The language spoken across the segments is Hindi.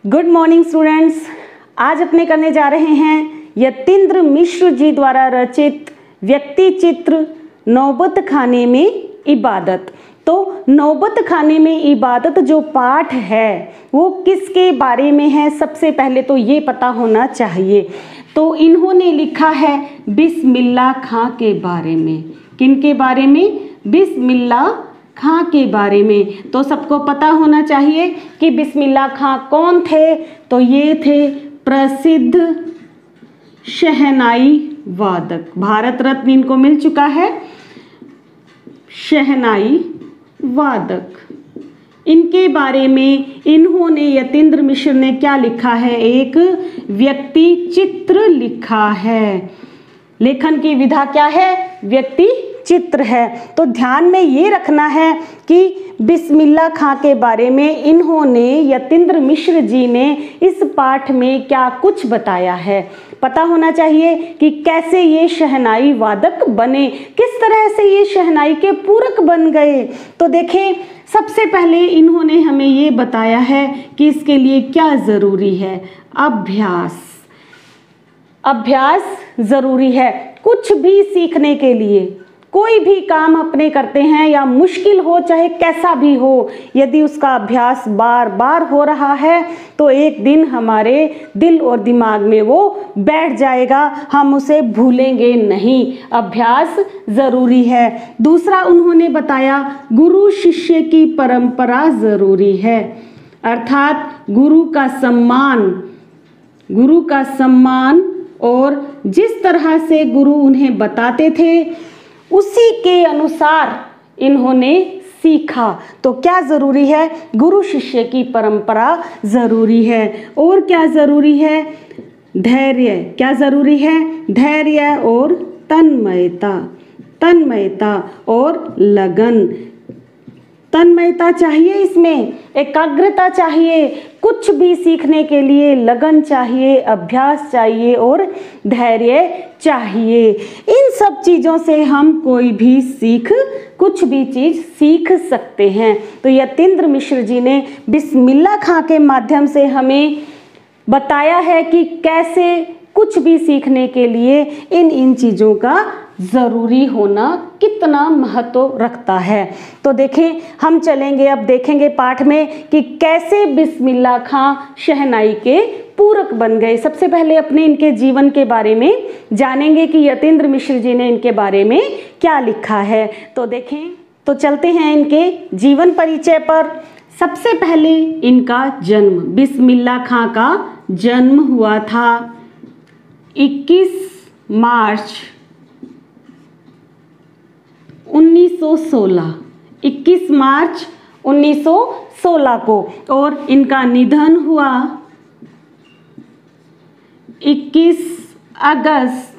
Good morning students. आज अपने करने जा रहे हैं यतीन्द्र मिश्र जी द्वारा रचित व्यक्ति चित्र नौबत खाने में इबादत। तो नौबत खाने में इबादत जो पाठ है वो किसके बारे में है, सबसे पहले तो ये पता होना चाहिए। तो इन्होंने लिखा है बिस्मिल्लाह खां के बारे में। किनके बारे में? बिस्मिल्लाह खां के बारे में। तो सबको पता होना चाहिए कि बिस्मिल्लाह खां कौन थे। तो ये थे प्रसिद्ध शहनाई वादक, भारत रत्न इनको मिल चुका है। शहनाई वादक, इनके बारे में इन्होंने यतीन्द्र मिश्र ने क्या लिखा है? एक व्यक्ति चित्र लिखा है। लेखन की विधा क्या है? व्यक्ति चित्र है। तो ध्यान में ये रखना है कि बिस्मिल्लाह खां के बारे में इन्होंने यतीन्द्र मिश्र जी ने इस पाठ में क्या कुछ बताया है। पता होना चाहिए कि कैसे ये शहनाई वादक बने, किस तरह से ये शहनाई के पूरक बन गए। तो देखें, सबसे पहले इन्होंने हमें ये बताया है कि इसके लिए क्या ज़रूरी है। अभ्यास। अभ्यास ज़रूरी है। कुछ भी सीखने के लिए, कोई भी काम अपने करते हैं या मुश्किल हो चाहे कैसा भी हो, यदि उसका अभ्यास बार बार हो रहा है तो एक दिन हमारे दिल और दिमाग में वो बैठ जाएगा, हम उसे भूलेंगे नहीं। अभ्यास ज़रूरी है। दूसरा उन्होंने बताया गुरु शिष्य की परंपरा ज़रूरी है, अर्थात गुरु का सम्मान और जिस तरह से गुरु उन्हें बताते थे उसी के अनुसार इन्होंने सीखा। तो क्या ज़रूरी है? गुरु शिष्य की परंपरा ज़रूरी है। और क्या ज़रूरी है? धैर्य। क्या ज़रूरी है? धैर्य और तन्मयता और लगन। तन्मयता चाहिए, इसमें एकाग्रता चाहिए, कुछ भी सीखने के लिए लगन चाहिए, अभ्यास चाहिए और धैर्य चाहिए। इन सब चीज़ों से हम कुछ भी चीज़ सीख सकते हैं। तो यतीन्द्र मिश्र जी ने बिस्मिल्लाह खां के माध्यम से हमें बताया है कि कैसे कुछ भी सीखने के लिए इन चीज़ों का ज़रूरी होना कितना महत्व रखता है। तो देखें, हम चलेंगे अब देखेंगे पाठ में कि कैसे बिस्मिल्लाह खां शहनाई के पूरक बन गए। सबसे पहले अपने इनके जीवन के बारे में जानेंगे कि यतीन्द्र मिश्र जी ने इनके बारे में क्या लिखा है। तो देखें, तो चलते हैं इनके जीवन परिचय पर। सबसे पहले इनका जन्म, बिस्मिल्लाह खां का जन्म हुआ था 21 मार्च 1916, 21 मार्च 1916 को, और इनका निधन हुआ 21 अगस्त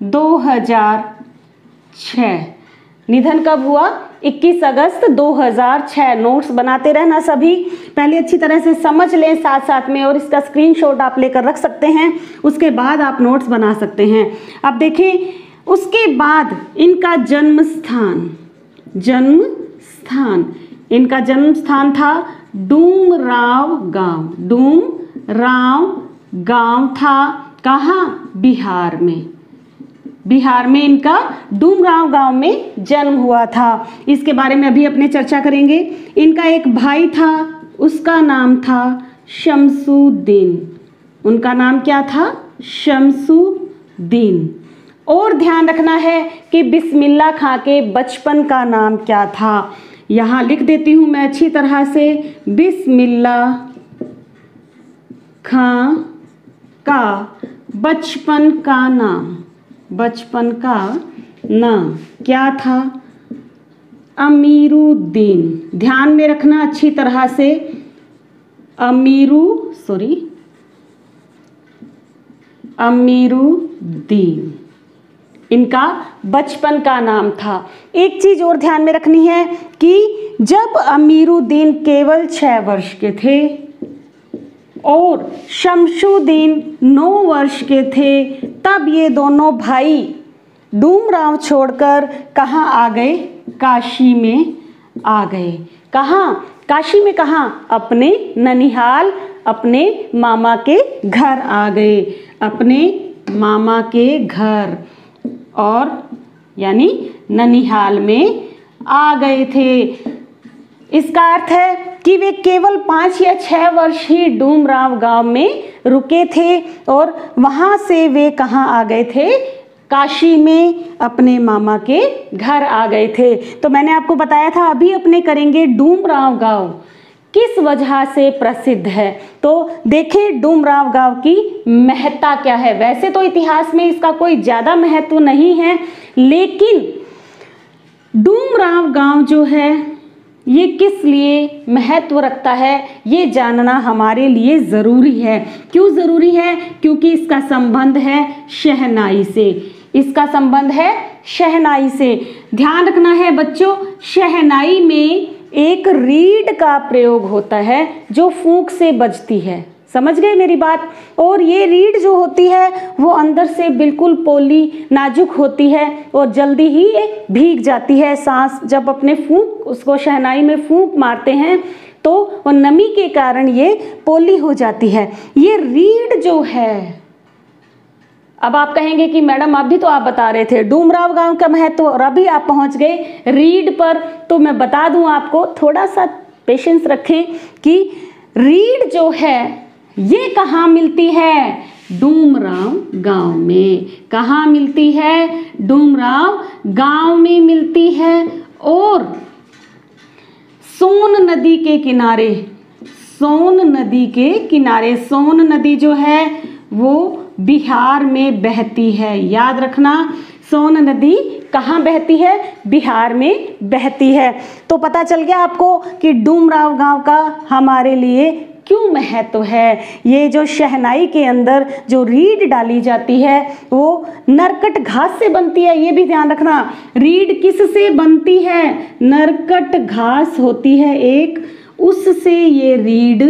2006। निधन कब हुआ? 21 अगस्त 2006। नोट्स बनाते रहना सभी, पहले अच्छी तरह से समझ लें साथ साथ में, और इसका स्क्रीनशॉट आप लेकर रख सकते हैं, उसके बाद आप नोट्स बना सकते हैं। अब देखिए, उसके बाद इनका जन्म स्थान इनका जन्म स्थान था डूमराव गांव था। कहाँ? बिहार में इनका डूमराव गांव में जन्म हुआ था। इसके बारे में अभी अपने चर्चा करेंगे। इनका एक भाई था, उसका नाम था शमसुद्दीन। उनका नाम क्या था? शमसुद्दीन। और ध्यान रखना है कि बिस्मिल्लाह खां के बचपन का नाम क्या था। यहाँ लिख देती हूँ मैं अच्छी तरह से। बिस्मिल्लाह खां का बचपन का नाम क्या था? अमीरुद्दीन। ध्यान में रखना अच्छी तरह से, अमीरुद्दीन इनका बचपन का नाम था। एक चीज और ध्यान में रखनी है कि जब अमीरुद्दीन केवल 6 वर्ष के थे और शमसुद्दीन 9 वर्ष के थे, तब ये दोनों भाई डूमराव छोड़कर कहाँ आ गए? काशी में आ गए। कहाँ? काशी में कहाँ? अपने ननिहाल, अपने मामा के घर आ गए, अपने मामा के घर, और यानी ननिहाल में आ गए थे। इसका अर्थ है कि वे केवल 5 या 6 वर्ष ही डूमराव गांव में रुके थे और वहां से वे कहाँ आ गए थे? काशी में अपने मामा के घर आ गए थे। तो मैंने आपको बताया था, अभी अपने करेंगे डूमराव गांव किस वजह से प्रसिद्ध है। तो देखें डूमराव गांव की महत्ता क्या है। वैसे तो इतिहास में इसका कोई ज़्यादा महत्व नहीं है, लेकिन डूमराव गांव जो है ये किस लिए महत्व रखता है, ये जानना हमारे लिए ज़रूरी है। क्यों ज़रूरी है? क्योंकि इसका संबंध है शहनाई से। इसका संबंध है शहनाई से। ध्यान रखना है बच्चों, शहनाई में एक रीड का प्रयोग होता है जो फूंक से बजती है। समझ गए मेरी बात? और ये रीड जो होती है वो अंदर से बिल्कुल पोली नाजुक होती है और जल्दी ही ये भीग जाती है। सांस जब अपने फूंक उसको शहनाई में फूंक मारते हैं तो वो नमी के कारण ये पोली हो जाती है। ये रीड जो है, अब आप कहेंगे कि मैडम अभी तो आप बता रहे थे डूमराव गांव का महत्व और अभी आप पहुंच गए रीड पर। तो मैं बता दूं आपको, थोड़ा सा पेशेंस रखें कि रीड जो है ये कहाँ मिलती है? डूमराव गांव में। कहाँ मिलती है? डूमराव गांव में मिलती है। और सोन नदी के किनारे, सोन नदी के किनारे, सोन नदी जो है वो बिहार में बहती है। याद रखना, सोन नदी कहाँ बहती है? बिहार में बहती है। तो पता चल गया आपको कि डूमराव गांव का हमारे लिए क्यों महत्व है। ये जो शहनाई के अंदर जो रीड डाली जाती है वो नरकट घास से बनती है। ये भी ध्यान रखना, रीड किस से बनती है? नरकट घास होती है एक, उससे ये रीड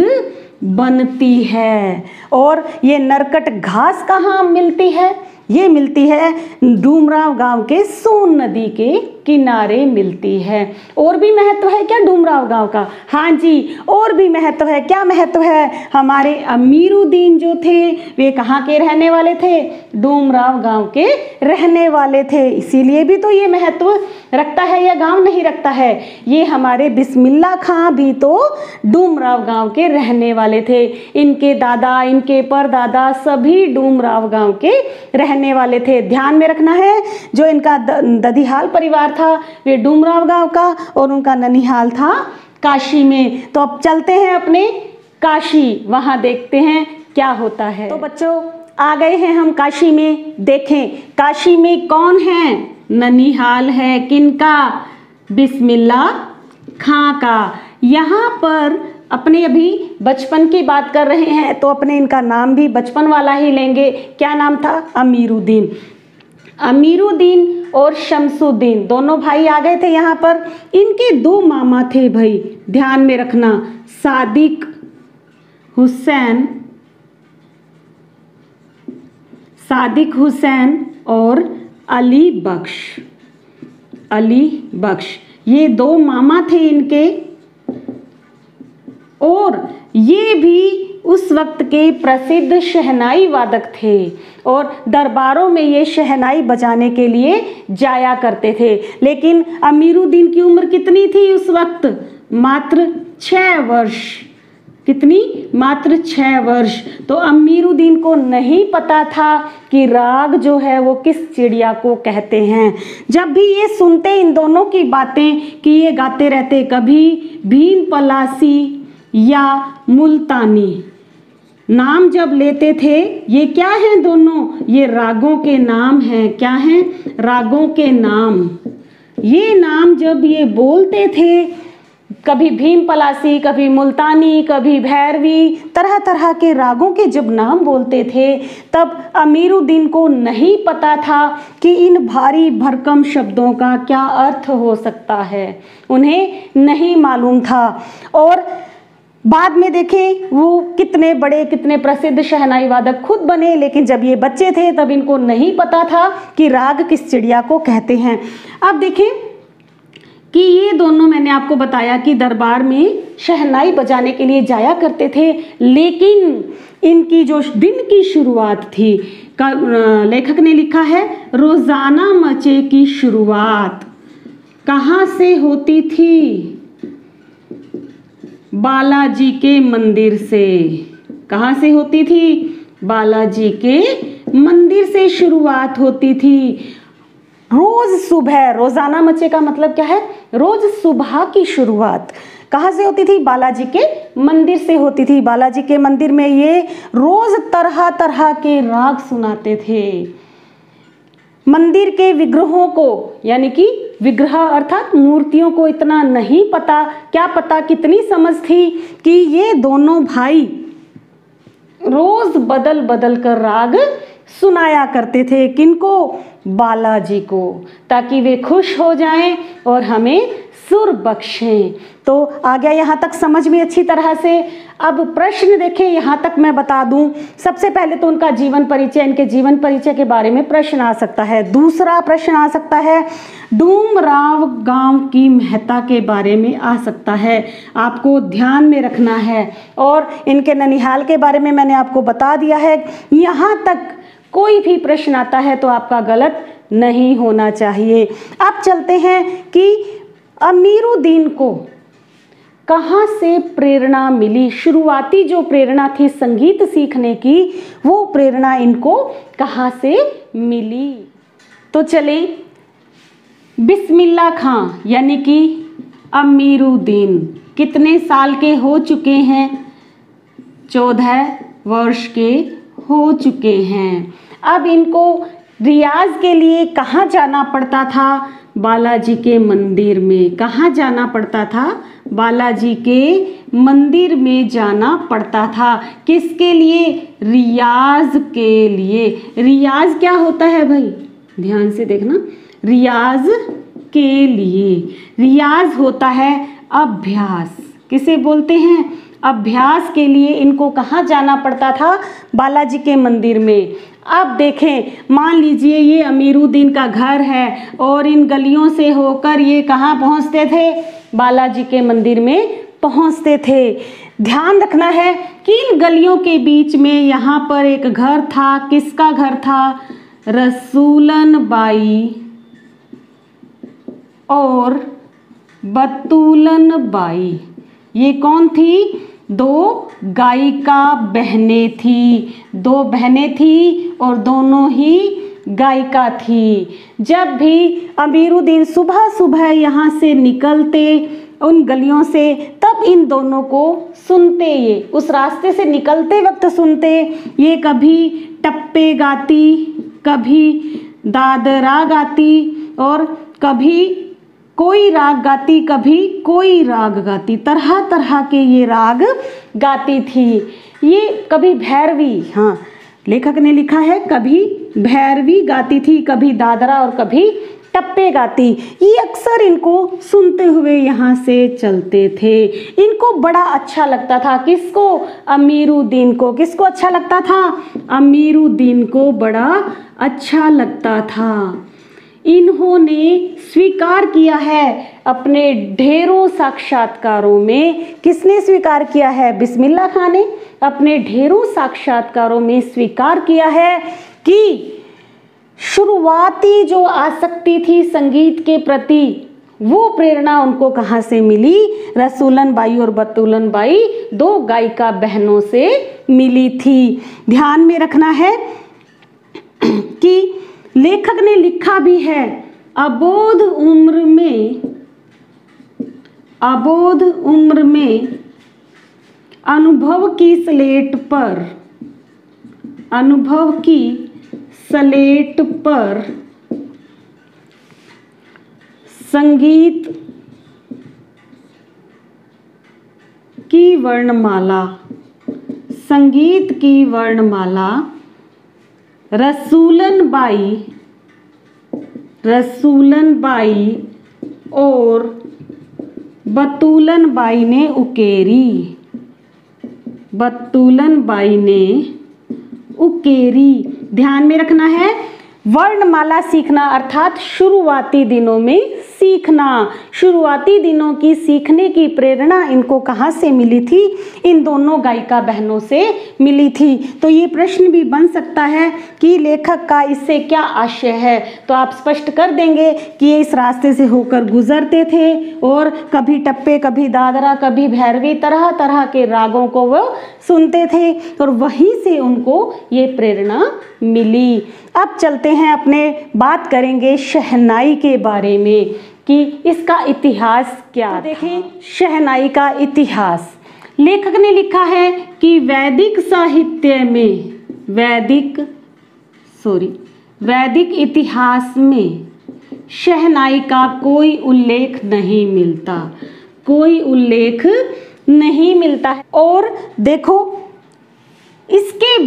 बनती है। और ये नरकट घास कहाँ मिलती है? ये मिलती है डूमराव गांव के सोन नदी के किनारे मिलती है। और भी महत्व है क्या डूमराव गांव का? हाँ जी, और भी महत्व है। क्या महत्व है? हमारे अमीरुद्दीन जो थे वे कहाँ के रहने वाले थे? डूमराव गांव के रहने वाले थे। इसीलिए भी तो ये महत्व रखता है या गांव नहीं रखता है। ये हमारे बिस्मिल्ला खां भी तो डूमराव गांव के रहने वाले थे। इनके दादा, इनके परदादा सभी डूमराव गांव के रहने वाले थे। ध्यान में रखना है, जो इनका ददिहाल परिवार था वे डूमराव गांव का और उनका ननिहाल था काशी में। तो अब चलते हैं अपने काशी, वहां देखते हैं क्या होता है। तो बच्चों आ गए हैं हम काशी में। देखें काशी में कौन है? ननिहाल है किनका? बिस्मिल्ला खां का। यहाँ पर अपने अभी बचपन की बात कर रहे हैं तो अपने इनका नाम भी बचपन वाला ही लेंगे। क्या नाम था? अमीरुद्दीन। अमीरुद्दीन और शमसुद्दीन दोनों भाई आ गए थे यहाँ पर। इनके 2 मामा थे भाई, ध्यान में रखना, सादिक हुसैन और अली बख्श। ये 2 मामा थे इनके, और ये भी उस वक्त के प्रसिद्ध शहनाई वादक थे और दरबारों में ये शहनाई बजाने के लिए जाया करते थे। लेकिन अमीरुद्दीन की उम्र कितनी थी उस वक्त? मात्र 6 वर्ष। कितनी? मात्र 6 वर्ष। तो अमीरुद्दीन को नहीं पता था कि राग जो है वो किस चिड़िया को कहते हैं। जब भी ये सुनते इन दोनों की बातें कि ये गाते रहते, कभी भीम पलासी या मुल्तानी नाम जब लेते थे, ये क्या हैं दोनों? ये रागों के नाम हैं। क्या हैं? रागों के नाम। ये नाम जब ये बोलते थे, कभी भीम पलासी, कभी मुल्तानी, कभी भैरवी, तरह तरह के रागों के जब नाम बोलते थे, तब अमीरुद्दीन को नहीं पता था कि इन भारी भरकम शब्दों का क्या अर्थ हो सकता है। उन्हें नहीं मालूम था। और बाद में देखें वो कितने बड़े, कितने प्रसिद्ध शहनाई वादक खुद बने, लेकिन जब ये बच्चे थे तब इनको नहीं पता था कि राग किस चिड़िया को कहते हैं। अब देखें कि ये दोनों, मैंने आपको बताया कि दरबार में शहनाई बजाने के लिए जाया करते थे, लेकिन इनकी जो दिन की शुरुआत थी, लेखक ने लिखा है रोजाना मचे की शुरुआत कहाँ से होती थी? बालाजी के मंदिर से। कहाँ से होती थी? बालाजी के मंदिर से शुरुआत होती थी। रोज सुबह, रोजाना मचे का मतलब क्या है? रोज सुबह की शुरुआत कहाँ से होती थी? बालाजी के मंदिर से होती थी। बालाजी के मंदिर में ये रोज तरह तरह के राग सुनाते थे। मंदिर के विग्रहों को, यानी कि विग्रह अर्थात मूर्तियों को इतना नहीं पता, क्या पता कितनी समझ थी कि ये दोनों भाई रोज बदल बदल कर राग सुनाया करते थे। किनको? बालाजी को, ताकि वे खुश हो जाएं और हमें सुर बख्शें। तो आ गया यहाँ तक समझ में अच्छी तरह से। अब प्रश्न देखें, यहाँ तक मैं बता दूं। सबसे पहले तो उनका जीवन परिचय, इनके जीवन परिचय के बारे में प्रश्न आ सकता है। दूसरा प्रश्न आ सकता है डूमराव गांव की महत्ता के बारे में आ सकता है, आपको ध्यान में रखना है। और इनके ननिहाल के बारे में मैंने आपको बता दिया है। यहाँ तक कोई भी प्रश्न आता है तो आपका गलत नहीं होना चाहिए। अब चलते हैं कि अमीरुद्दीन को कहाँ से प्रेरणा मिली? शुरुआती जो प्रेरणा थी संगीत सीखने की, वो प्रेरणा इनको कहाँ से मिली? तो चले, बिस्मिल्लाह खां यानी कि अमीरुद्दीन कितने साल के हो चुके हैं? 14 वर्ष के हो चुके हैं। अब इनको रियाज के लिए कहाँ जाना पड़ता था? बालाजी के मंदिर में। कहाँ जाना पड़ता था? बालाजी के मंदिर में जाना पड़ता था। किसके लिए? रियाज के लिए। रियाज क्या होता है भाई? ध्यान से देखना। रियाज के लिए, रियाज होता है अभ्यास। किसे बोलते हैं? अभ्यास के लिए इनको कहाँ जाना पड़ता था? बालाजी के मंदिर में। अब देखें, मान लीजिए ये अमीरुद्दीन का घर है और इन गलियों से होकर ये कहाँ पहुँचते थे? बालाजी के मंदिर में पहुँचते थे। ध्यान रखना है कि इन गलियों के बीच में यहाँ पर एक घर था। किसका घर था? रसूलन बाई और बतूलन बाई। ये कौन थी? 2 गायिका बहनें थी। 2 बहनें थी और दोनों ही गायिका थी। जब भी अमीरुद्दीन सुबह सुबह यहाँ से निकलते उन गलियों से, तब इन दोनों को सुनते, ये उस रास्ते से निकलते वक्त सुनते। ये कभी टप्पे गाती, कभी दादरा गाती और कभी कोई राग गाती, कभी कोई राग गाती। तरह तरह के ये राग गाती थी। ये कभी भैरवी, हाँ लेखक ने लिखा है कभी भैरवी गाती थी, कभी दादरा और कभी टप्पे गाती। ये अक्सर इनको सुनते हुए यहाँ से चलते थे। इनको बड़ा अच्छा लगता था। किसको? अमीरुद्दीन को। किसको अच्छा लगता था? अमीरुद्दीन को बड़ा अच्छा लगता था। इन्होंने स्वीकार किया है अपने ढेरों साक्षात्कारों में। किसने स्वीकार किया है? बिस्मिल्लाह खां ने अपने ढेरों साक्षात्कारों में स्वीकार किया है कि शुरुआती जो आसक्ति थी संगीत के प्रति, वो प्रेरणा उनको कहाँ से मिली? रसूलन बाई और बतूलन बाई 2 गायिका बहनों से मिली थी। ध्यान में रखना है कि लेखक ने लिखा भी है, अबोध उम्र में अनुभव की स्लेट पर संगीत की वर्णमाला रसूलन बाई और बतूलन बाई ने उकेरी। ध्यान में रखना है, वर्णमाला सीखना अर्थात शुरुआती दिनों में सीखना, शुरुआती दिनों की सीखने की प्रेरणा इनको कहाँ से मिली थी? इन दोनों गायिका बहनों से मिली थी। तो ये प्रश्न भी बन सकता है कि लेखक का इससे क्या आशय है। तो आप स्पष्ट कर देंगे कि ये इस रास्ते से होकर गुजरते थे और कभी टप्पे, कभी दादरा, कभी भैरवी, तरह तरह के रागों को वो सुनते थे और वहीं से उनको ये प्रेरणा मिली। अब चलते हैं, अपने बात करेंगे शहनाई के बारे में कि इसका इतिहास क्या था। देखें शहनाई का इतिहास। लेखक ने लिखा है कि वैदिक साहित्य में, वैदिक इतिहास में शहनाई का कोई उल्लेख नहीं मिलता, कोई उल्लेख नहीं मिलता है। और देखो इसके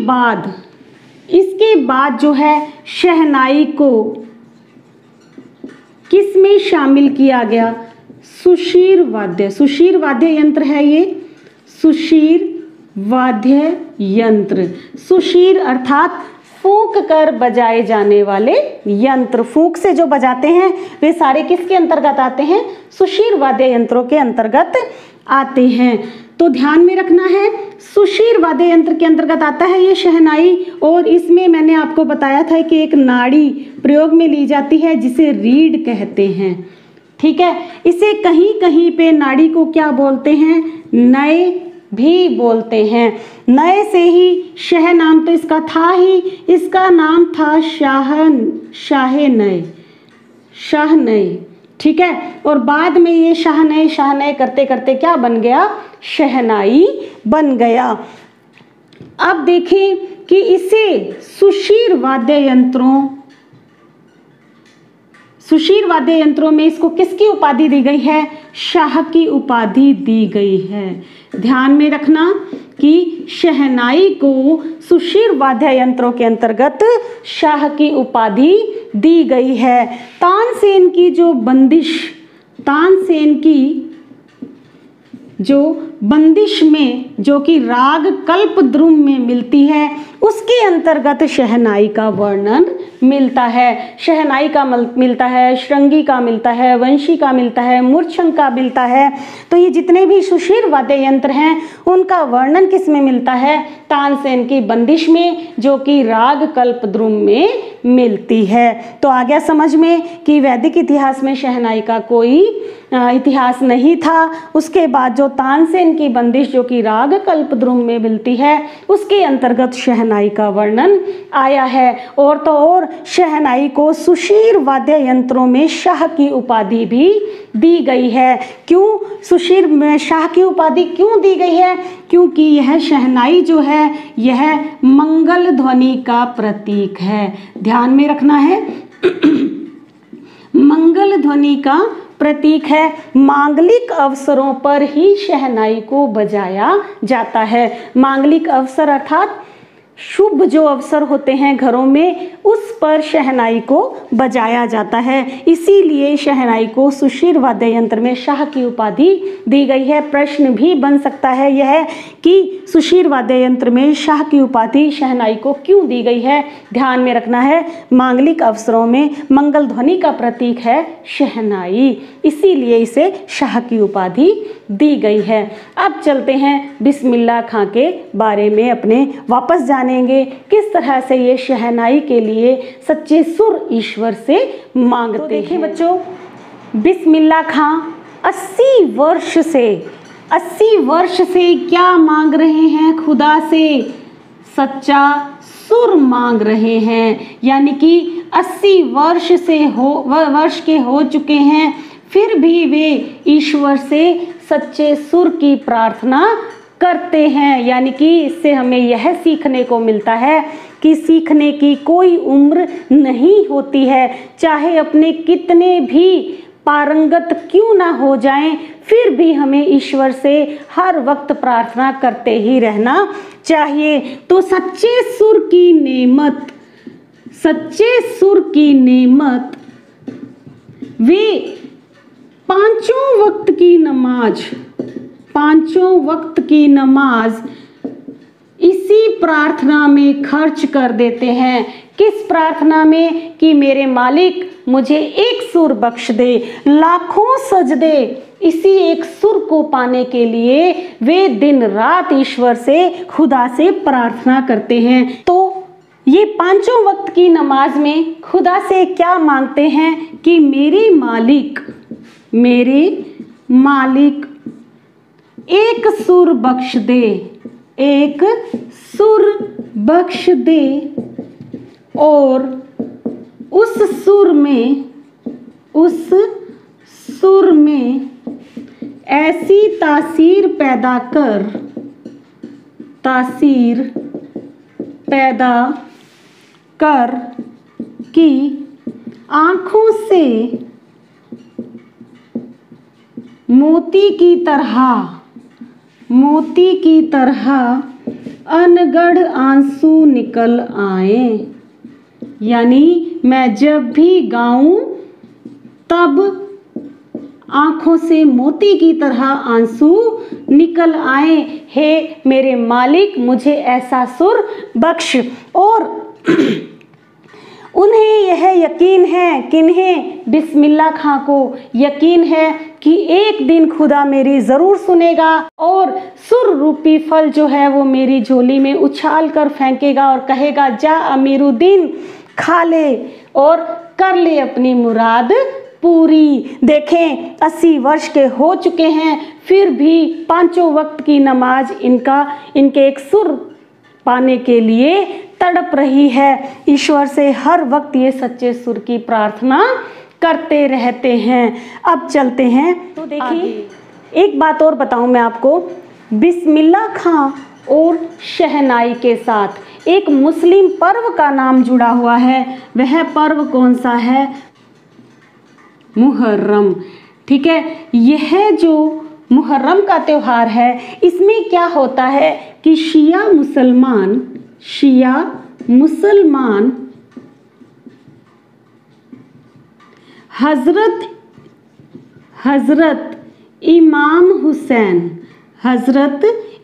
बाद जो है शहनाई को किस में शामिल किया गया? सुशीर वाद्य यंत्र है ये, सुशीर वाद्य यंत्र। सुशीर अर्थात फूंक कर बजाए जाने वाले यंत्र। फूंक से जो बजाते हैं वे सारे किसके अंतर्गत आते हैं? सुशीर वाद्य यंत्रों के अंतर्गत आते हैं। तो ध्यान में रखना है, सुशीर वाद्य यंत्र के अंतर्गत आता है ये शहनाई। और इसमें मैंने आपको बताया था कि एक नाड़ी प्रयोग में ली जाती है जिसे रीड कहते हैं। ठीक है, इसे कहीं कहीं पे नाड़ी को क्या बोलते हैं? नए भी बोलते हैं। नए से ही शह नाम तो इसका था ही, इसका नाम था शाहनय। ठीक है, और बाद में ये शाहनय करते करते क्या बन गया? शहनाई बन गया। अब देखें कि इसे सुशीर वाद्य यंत्रों में इसको किसकी उपाधि दी गई है? शाह की उपाधि दी गई है। ध्यान में रखना कि शहनाई को सुशीर वाद्य यंत्रों के अंतर्गत शाह की उपाधि दी गई है। तानसेन की जो बंदिश में जो कि राग कल्पद्रुम में मिलती है उसके अंतर्गत शहनाई का वर्णन मिलता है। शहनाई का मिलता है, श्रृंगी का मिलता है, वंशी का मिलता है, मूर्छंग का मिलता है। तो ये जितने भी सुशीर वाद्य यंत्र हैं उनका वर्णन किस में मिलता है? तानसेन की बंदिश में जो कि राग कल्पद्रुम में मिलती है। तो आ गया समझ में कि वैदिक इतिहास में शहनाई का कोई इतिहास नहीं था। उसके बाद जो तानसेन की बंदिश जो कि राग कल्पद्रुम में मिलती है उसके अंतर्गत शहनाई का वर्णन आया है। और तो और शहनाई को सुशीर वाद्य यंत्रों में शाह की उपाधि भी दी गई है। क्यों सुशीर में शाह की उपाधि क्यों दी गई है? क्योंकि यह शहनाई जो है यह मंगल ध्वनि का प्रतीक है। ध्यान में रखना है मंगल ध्वनि का प्रतीक है। मांगलिक अवसरों पर ही शहनाई को बजाया जाता है। मांगलिक अवसर अर्थात शुभ जो अवसर होते हैं घरों में उस पर शहनाई को बजाया जाता है। इसीलिए शहनाई को सुशीर वाद्य यंत्र में शाह की उपाधि दी गई है। प्रश्न भी बन सकता है यह कि सुशीर वाद्य यंत्र में शाह की उपाधि शहनाई को क्यों दी गई है? ध्यान में रखना है मांगलिक अवसरों में मंगल ध्वनि का प्रतीक है शहनाई, इसीलिए इसे शाह की उपाधि दी गई है। अब चलते हैं बिस्मिल्लाह खां के बारे में अपने वापस जानेंगे किस तरह से ये शहनाई के लिए सच्चे सुर ईश्वर से मांगते हैं। देखिए बच्चों, बिस्मिल्लाह खां 80 वर्ष से क्या मांग रहे हैं? खुदा से सच्चा सुर मांग रहे हैं। यानी कि 80 वर्ष के हो चुके हैं, फिर भी वे ईश्वर से सच्चे सुर की प्रार्थना करते हैं। यानी कि इससे हमें यह सीखने को मिलता है कि सीखने की कोई उम्र नहीं होती है। चाहे अपने कितने भी पारंगत क्यों ना हो जाएं, फिर भी हमें ईश्वर से हर वक्त प्रार्थना करते ही रहना चाहिए। तो सच्चे सुर की नेमत वे पांचों वक्त की नमाज इसी प्रार्थना में खर्च कर देते हैं किस प्रार्थना में? कि मेरे मालिक मुझे एक सुर बख्श दे, लाखों सजदे इसी एक सुर को पाने के लिए वे दिन रात ईश्वर से, खुदा से प्रार्थना करते हैं। तो ये पांचों वक्त की नमाज में खुदा से क्या मांगते हैं? कि मेरे मालिक एक सुर बख्श दे, एक सुर बख्श दे, और उस सुर में ऐसी तासीर पैदा कर कि आँखों से मोती की तरह अनगढ़ आंसू निकल आए। यानी मैं जब भी गाऊं तब आँखों से मोती की तरह आंसू निकल आए। हे मेरे मालिक मुझे ऐसा सुर बख्श। और उन्हें यह यकीन है, किन्हें? बिस्मिल्लाह खां को यकीन है कि एक दिन खुदा मेरी ज़रूर सुनेगा और सुर रूपी फल जो है वो मेरी झोली में उछाल कर फेंकेगा और कहेगा, जा अमीरुद्दीन खा ले और कर ले अपनी मुराद पूरी। देखें 80 वर्ष के हो चुके हैं, फिर भी पांचों वक्त की नमाज इनके एक सुर पाने के लिए तड़प रही है। ईश्वर से हर वक्त ये सच्चे सुर की प्रार्थना करते रहते हैं। अब चलते हैं, तो देखिए एक बात और बताऊं मैं आपको, बिस्मिल्लाह खां और शहनाई के साथ एक मुस्लिम पर्व का नाम जुड़ा हुआ है। वह पर्व कौन सा है? मुहर्रम। ठीक है, यह जो मुहर्रम का त्योहार है, इसमें क्या होता है कि शिया मुसलमान हजरत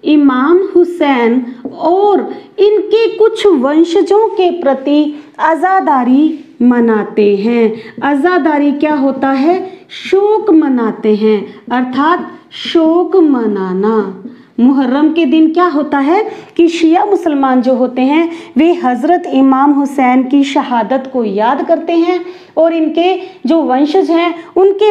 इमाम हुसैन और इनके कुछ वंशजों के प्रति आज़ादारी मनाते हैं। आज़ादारी क्या होता है? शोक मनाते हैं, अर्थात शोक मनाना। मुहर्रम के दिन क्या होता है कि शिया मुसलमान जो होते हैं वे हज़रत इमाम हुसैन की शहादत को याद करते हैं और इनके जो वंशज हैं उनके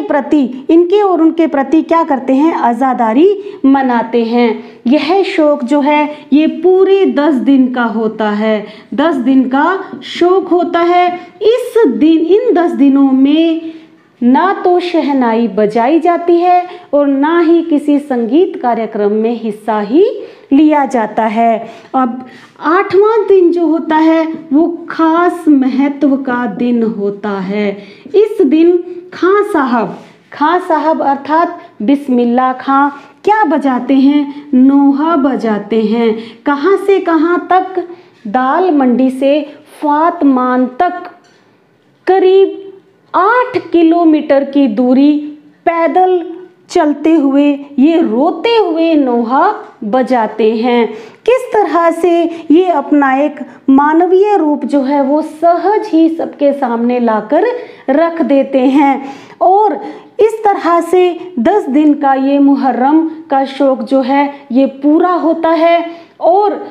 प्रति क्या करते हैं? आज़ादारी मनाते हैं। यह शोक जो है ये पूरे 10 दिन का होता है। 10 दिन का शोक होता है। इन 10 दिनों में ना तो शहनाई बजाई जाती है और ना ही किसी संगीत कार्यक्रम में हिस्सा ही लिया जाता है। अब 8वां दिन जो होता है वो खास महत्व का दिन होता है। इस दिन खां साहब अर्थात बिस्मिल्लाह खां क्या बजाते हैं? नोहा बजाते हैं। कहाँ से कहाँ तक? दाल मंडी से फातमान तक करीब 8 किलोमीटर की दूरी पैदल चलते हुए ये रोते हुए नोहा बजाते हैं। किस तरह से ये अपना एक मानवीय रूप जो है वो सहज ही सबके सामने लाकर रख देते हैं और इस तरह से 10 दिन का ये मुहर्रम का शौक जो है ये पूरा होता है। और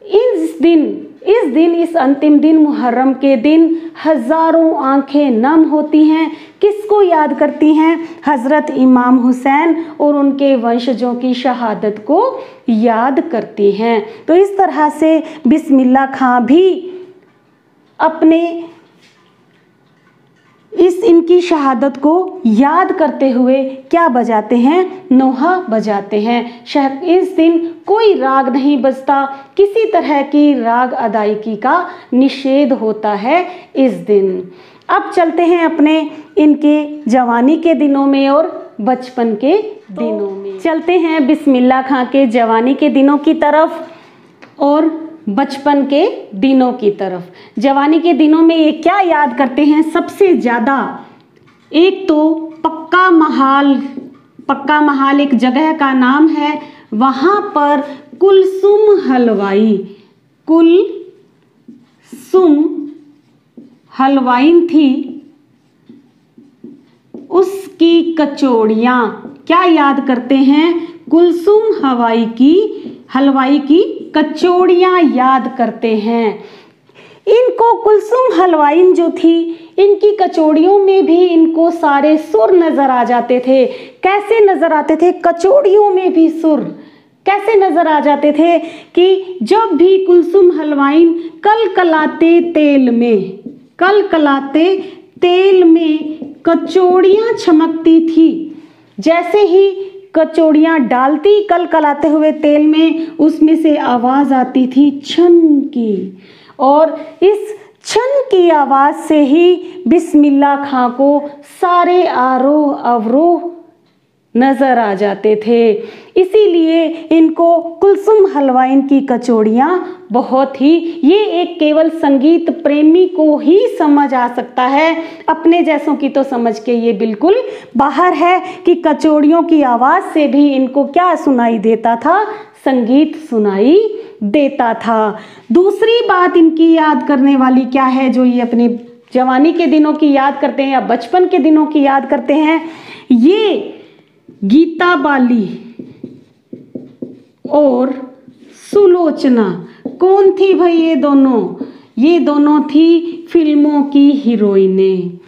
इस अंतिम दिन मुहर्रम के दिन हजारों आंखें नम होती हैं। किसको याद करती हैं? हज़रत इमाम हुसैन और उनके वंशजों की शहादत को याद करती हैं। तो इस तरह से बिस्मिल्लाह खां भी अपने इनकी शहादत को याद करते हुए क्या बजाते हैं? नोहा बजाते हैं। इस दिन कोई राग नहीं बजता, किसी तरह की राग अदायगी का निषेध होता है इस दिन। अब चलते हैं अपने इनके जवानी के दिनों में और बचपन के दिनों में। चलते हैं बिस्मिल्लाह खां के जवानी के दिनों की तरफ और बचपन के दिनों की तरफ। जवानी के दिनों में ये क्या याद करते हैं सबसे ज़्यादा? एक तो पक्का महाल एक जगह का नाम है, वहाँ पर कुलसुम हलवाइन थी उसकी कचौड़ियाँ, क्या याद करते हैं? कुलसुम हलवाई की कचौड़ियाँ याद करते हैं। इनको कुलसुम हलवाइन जो थी, इनकी कचौड़ियों में भी इनको सारे सुर नजर आ जाते थे। कैसे नजर आते थे? कचौड़ियों में भी सुर कैसे नजर आ जाते थे कि जब भी कुलसुम हलवाइन कलकलाते तेल में कचौड़ियाँ चमकती थी। जैसे ही कचौड़ियाँ डालती कलकलाते हुए तेल में, उसमें से आवाज़ आती थी छन की, और इस छन की आवाज़ से ही बिस्मिल्लाह खां को सारे आरोह अवरोह नज़र आ जाते थे। इसीलिए इनको कुलसुम हलवाइन की कचौड़ियाँ बहुत ही, ये एक केवल संगीत प्रेमी को ही समझ आ सकता है, अपने जैसों की तो समझ के ये बिल्कुल बाहर है कि कचौड़ियों की आवाज़ से भी इनको क्या सुनाई देता था? संगीत सुनाई देता था। दूसरी बात इनकी याद करने वाली क्या है, जो ये अपने जवानी के दिनों की याद करते हैं या बचपन के दिनों की याद करते हैं? ये गीता बाली और सुलोचना कौन थी भाई? ये दोनों थी फिल्मों की हीरोइनें।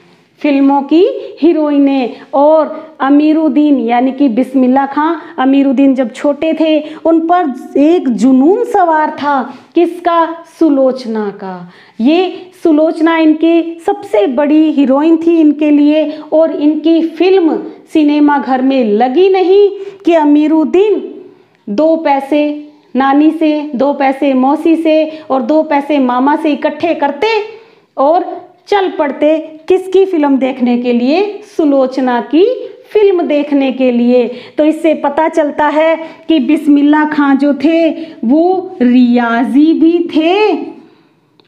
और अमीरुद्दीन यानी कि बिस्मिल्लाह खां, अमीरुद्दीन जब छोटे थे उन पर एक जुनून सवार था। किसका? सुलोचना का। ये सुलोचना इनके सबसे बड़ी हीरोइन थी इनके लिए, और इनकी फिल्म सिनेमा घर में लगी नहीं कि अमीरुद्दीन 2 पैसे नानी से, 2 पैसे मौसी से और 2 पैसे मामा से इकट्ठे करते और चल पड़ते किसकी फिल्म देखने के लिए? सुलोचना की फिल्म देखने के लिए। तो इससे पता चलता है कि बिस्मिल्लाह खां जो थे वो रियाजी भी थे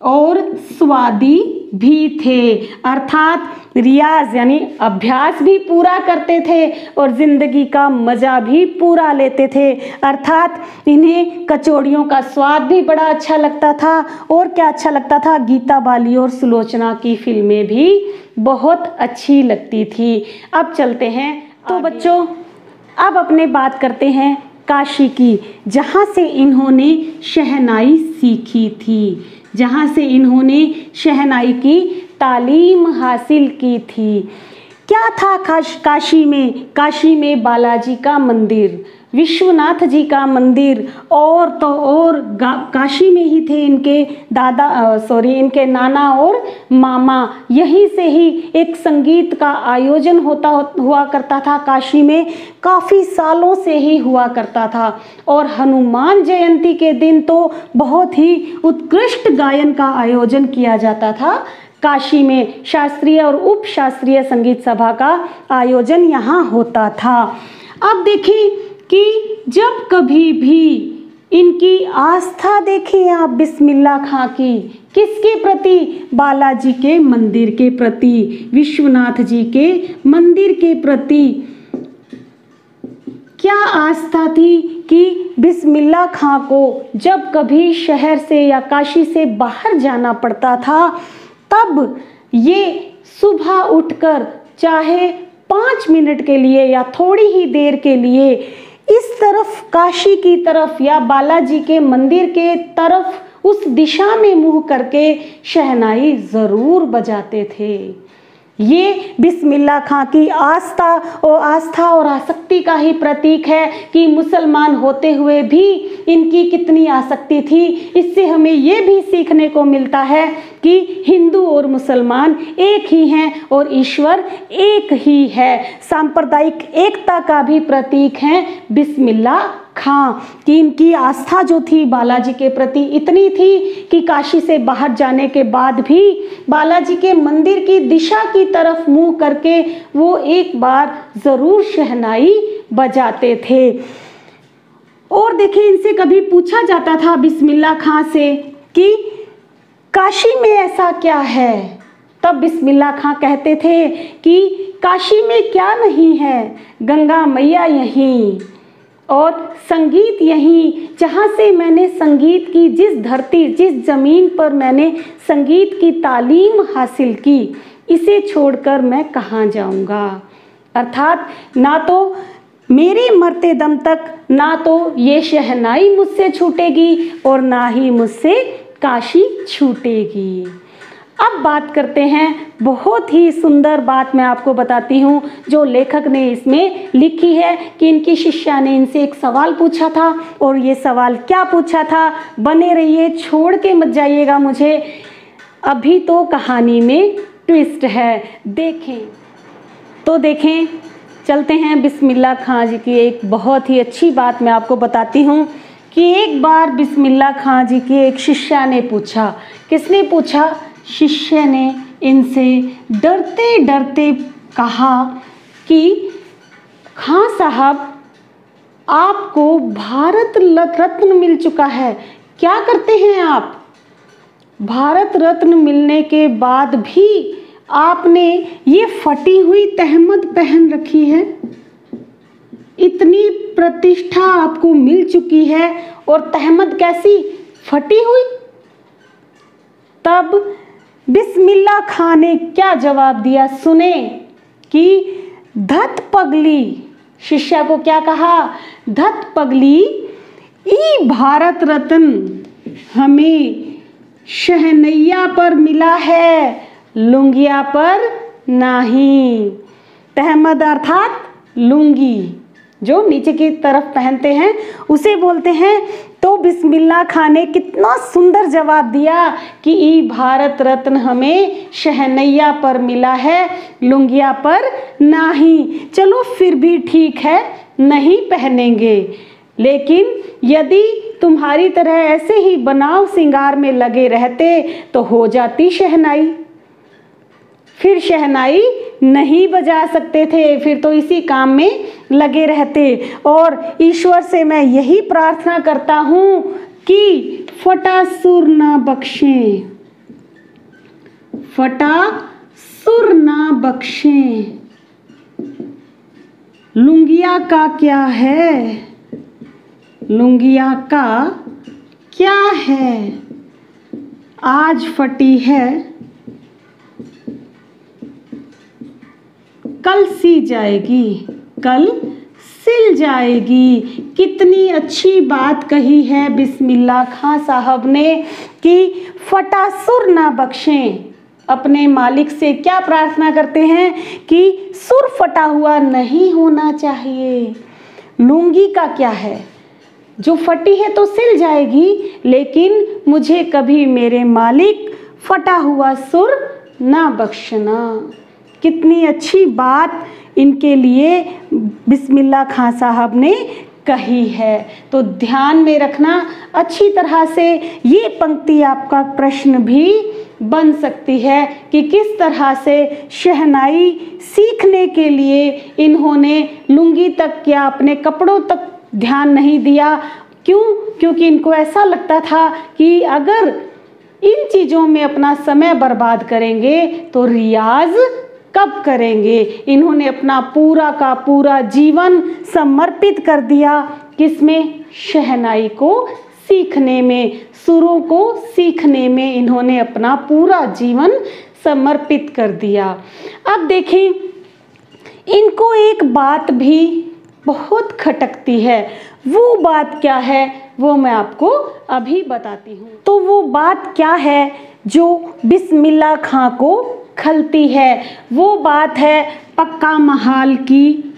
और स्वादी भी थे, अर्थात रियाज यानी अभ्यास भी पूरा करते थे और जिंदगी का मज़ा भी पूरा लेते थे। अर्थात इन्हें कचौड़ियों का स्वाद भी बड़ा अच्छा लगता था। और क्या अच्छा लगता था? गीता बाली और सुलोचना की फिल्में भी बहुत अच्छी लगती थी। अब चलते हैं तो बच्चों, अब अपने बात करते हैं काशी की, जहाँ से इन्होंने शहनाई सीखी थी, जहाँ से इन्होंने शहनाई की तालीम हासिल की थी। क्या था काशी में बालाजी का मंदिर, विश्वनाथ जी का मंदिर, और तो और काशी में ही थे इनके नाना और मामा। यहीं से ही एक संगीत का आयोजन हुआ करता था काशी में, काफ़ी सालों से ही हुआ करता था। और हनुमान जयंती के दिन तो बहुत ही उत्कृष्ट गायन का आयोजन किया जाता था काशी में। शास्त्रीय और उप शास्त्रीय संगीत सभा का आयोजन यहाँ होता था। अब देखें कि जब कभी भी इनकी आस्था देखें आप बिस्मिल्लाह खां की, किसके प्रति? बालाजी के मंदिर के प्रति, विश्वनाथ जी के मंदिर के प्रति। क्या आस्था थी कि बिस्मिल्लाह खां को जब कभी शहर से या काशी से बाहर जाना पड़ता था, तब ये सुबह उठकर चाहे 5 मिनट के लिए या थोड़ी ही देर के लिए इस तरफ काशी की तरफ या बालाजी के मंदिर के तरफ उस दिशा में मुंह करके शहनाई ज़रूर बजाते थे। ये बिस्मिल्लाह खां की आस्था और आसक्ति का ही प्रतीक है कि मुसलमान होते हुए भी इनकी कितनी आसक्ति थी। इससे हमें ये भी सीखने को मिलता है कि हिंदू और मुसलमान एक ही हैं और ईश्वर एक ही है। सांप्रदायिक एकता का भी प्रतीक है बिस्मिल्लाह खां कि इनकी आस्था जो थी बालाजी के प्रति इतनी थी कि काशी से बाहर जाने के बाद भी बालाजी के मंदिर की दिशा की तरफ मुंह करके वो एक बार ज़रूर शहनाई बजाते थे। और देखिए, इनसे कभी पूछा जाता था बिस्मिल्लाह खां से कि काशी में ऐसा क्या है, तब बिस्मिल्लाह खां कहते थे कि काशी में क्या नहीं है, गंगा मैया यहीं, और संगीत यहीं, जहाँ से मैंने संगीत की जिस धरती, जिस ज़मीन पर मैंने संगीत की तालीम हासिल की, इसे छोड़कर मैं कहाँ जाऊँगा। अर्थात ना तो मेरे मरते दम तक ना तो ये शहनाई मुझसे छूटेगी और ना ही मुझसे काशी छूटेगी। अब बात करते हैं, बहुत ही सुंदर बात मैं आपको बताती हूँ जो लेखक ने इसमें लिखी है कि इनकी शिष्या ने इनसे एक सवाल पूछा था, और ये सवाल क्या पूछा था, बने रहिए, छोड़ के मत जाइएगा मुझे, अभी तो कहानी में ट्विस्ट है, देखें। तो देखें, चलते हैं। बिस्मिल्लाह खां जी की एक बहुत ही अच्छी बात मैं आपको बताती हूँ कि एक बार बिस्मिल्लाह खां जी की एक शिष्या ने पूछा। किसने पूछा? शिष्य ने इनसे डरते डरते कहा कि खां साहब, आपको भारत रत्न मिल चुका है, क्या करते हैं आप? भारत रत्न मिलने के बाद भी आपने ये फटी हुई तहमद पहन रखी है। इतनी प्रतिष्ठा आपको मिल चुकी है और तहमद कैसी? फटी हुई। तब बिस्मिल्लाह खां ने क्या जवाब दिया, सुने कि धत पगली, शिष्या को क्या कहा? धत पगली, ई भारत रत्न हमें शहनैया पर मिला है, लुंगिया पर नहीं। तहमद अर्थात लुंगी, जो नीचे की तरफ पहनते हैं उसे बोलते हैं। तो बिस्मिल्लाह खां ने कितना सुंदर जवाब दिया कि ई भारत रत्न हमें शहनैया पर मिला है, लुंगिया पर नहीं। चलो फिर भी ठीक है, नहीं पहनेंगे, लेकिन यदि तुम्हारी तरह ऐसे ही बनाव सिंगार में लगे रहते तो हो जाती शहनाई। फिर शहनाई नहीं बजा सकते थे, फिर तो इसी काम में लगे रहते। और ईश्वर से मैं यही प्रार्थना करता हूँ कि फटा सुर ना बख्शें, फटा सुर ना बख्शें। लुंगिया का क्या है, लुंगिया का क्या है, आज फटी है कल सी जाएगी, कल सिल जाएगी। कितनी अच्छी बात कही है बिस्मिल्लाह खां साहब ने कि फटा सुर ना बख्शें। अपने मालिक से क्या प्रार्थना करते हैं कि सुर फटा हुआ नहीं होना चाहिए। लुंगी का क्या है, जो फटी है तो सिल जाएगी, लेकिन मुझे कभी मेरे मालिक फटा हुआ सुर ना बख्शना। कितनी अच्छी बात इनके लिए बिस्मिल्लाह खां साहब ने कही है। तो ध्यान में रखना अच्छी तरह से, ये पंक्ति आपका प्रश्न भी बन सकती है कि किस तरह से शहनाई सीखने के लिए इन्होंने लुंगी तक या अपने कपड़ों तक ध्यान नहीं दिया। क्यों? क्योंकि इनको ऐसा लगता था कि अगर इन चीज़ों में अपना समय बर्बाद करेंगे तो रियाज कब करेंगे। इन्होंने अपना पूरा का पूरा जीवन समर्पित कर दिया किसमें? शहनाई को सीखने में, सुरों को सीखने में इन्होंने अपना पूरा जीवन समर्पित कर दिया। अब देखें, इनको एक बात भी बहुत खटकती है। वो बात क्या है वो मैं आपको अभी बताती हूँ। तो वो बात क्या है जो बिस्मिल्लाह खां को खलती है? वो बात है पक्का महाल की।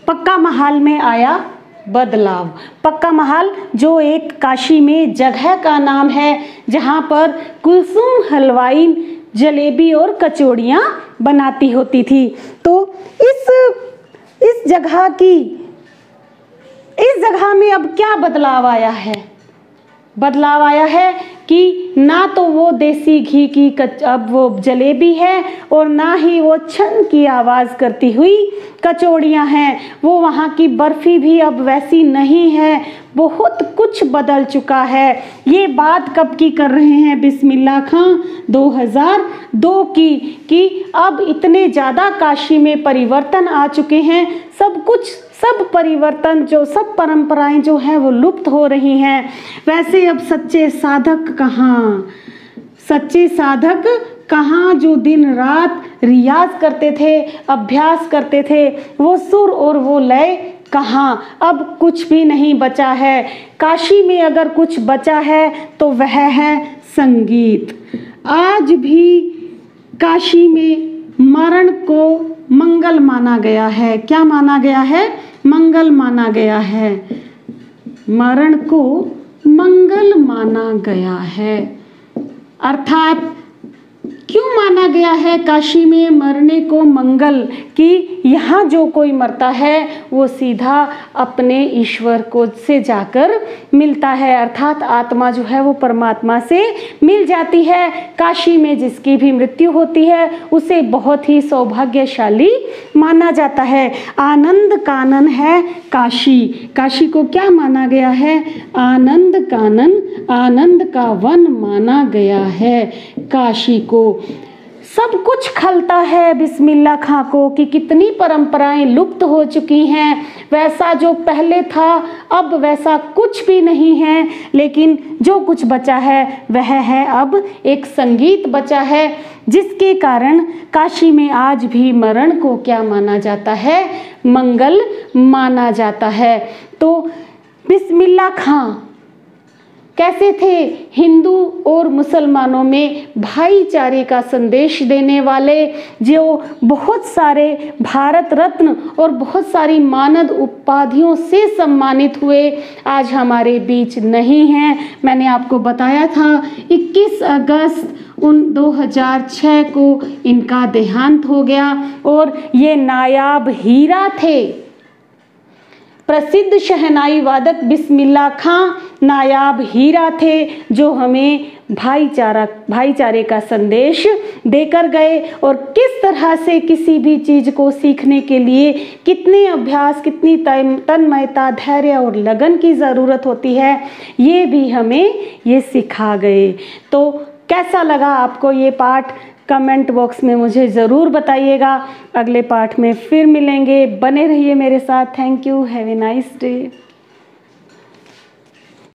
पक्का महाल में आया बदलाव। पक्का महल जो एक काशी में जगह का नाम है जहाँ पर कुलसुम हलवाई जलेबी और कचौड़ियाँ बनाती होती थी। तो इस जगह में अब क्या बदलाव आया है? बदलाव आया है कि ना तो वो देसी घी की अब वो जलेबी है और ना ही वो छन की आवाज़ करती हुई कचौड़ियाँ हैं। वो वहाँ की बर्फ़ी भी अब वैसी नहीं है, बहुत कुछ बदल चुका है। ये बात कब की कर रहे हैं बिस्मिल्लाह खां? 2002 की, कि अब इतने ज़्यादा काशी में परिवर्तन आ चुके हैं, सब कुछ, सब परिवर्तन, जो सब परंपराएं जो हैं वो लुप्त हो रही हैं। वैसे अब सच्चे साधक कहाँ, सच्चे साधक कहाँ जो दिन रात रियाज करते थे, अभ्यास करते थे, वो सुर और वो लय कहाँ? अब कुछ भी नहीं बचा है। काशी में अगर कुछ बचा है तो वह है संगीत। आज भी काशी में मरण को मंगल माना गया है। क्या माना गया है? मंगल माना गया है। मरण को मंगल माना गया है। अर्थात क्यों माना गया है काशी में मरने को मंगल? कि यहाँ जो कोई मरता है वो सीधा अपने ईश्वर को से जाकर मिलता है, अर्थात आत्मा जो है वो परमात्मा से मिल जाती है। काशी में जिसकी भी मृत्यु होती है उसे बहुत ही सौभाग्यशाली माना जाता है। आनंद कानन है काशी। काशी को क्या माना गया है? आनंद कानन, आनंद का वन माना गया है काशी को। सब कुछ खलता है बिस्मिल्लाह खां को कि कितनी परंपराएं लुप्त हो चुकी हैं। वैसा जो पहले था अब वैसा कुछ भी नहीं है, लेकिन जो कुछ बचा है वह है अब एक संगीत बचा है, जिसके कारण काशी में आज भी मरण को क्या माना जाता है? मंगल माना जाता है। तो बिस्मिल्लाह खां कैसे थे? हिंदू और मुसलमानों में भाईचारे का संदेश देने वाले, जो बहुत सारे भारत रत्न और बहुत सारी मानद उपाधियों से सम्मानित हुए, आज हमारे बीच नहीं हैं। मैंने आपको बताया था 21 अगस्त 2006 को इनका देहांत हो गया और ये नायाब हीरा थे। प्रसिद्ध शहनाई वादक बिस्मिल्लाह खां नायाब हीरा थे, जो हमें भाईचारे का संदेश देकर गए और किस तरह से किसी भी चीज़ को सीखने के लिए कितने अभ्यास, कितनी तन्मयता, धैर्य और लगन की ज़रूरत होती है, ये भी हमें ये सिखा गए। तो कैसा लगा आपको ये पाठ? कमेंट बॉक्स में मुझे ज़रूर बताइएगा। अगले पाठ में फिर मिलेंगे, बने रहिए मेरे साथ। Thank you, have a nice day.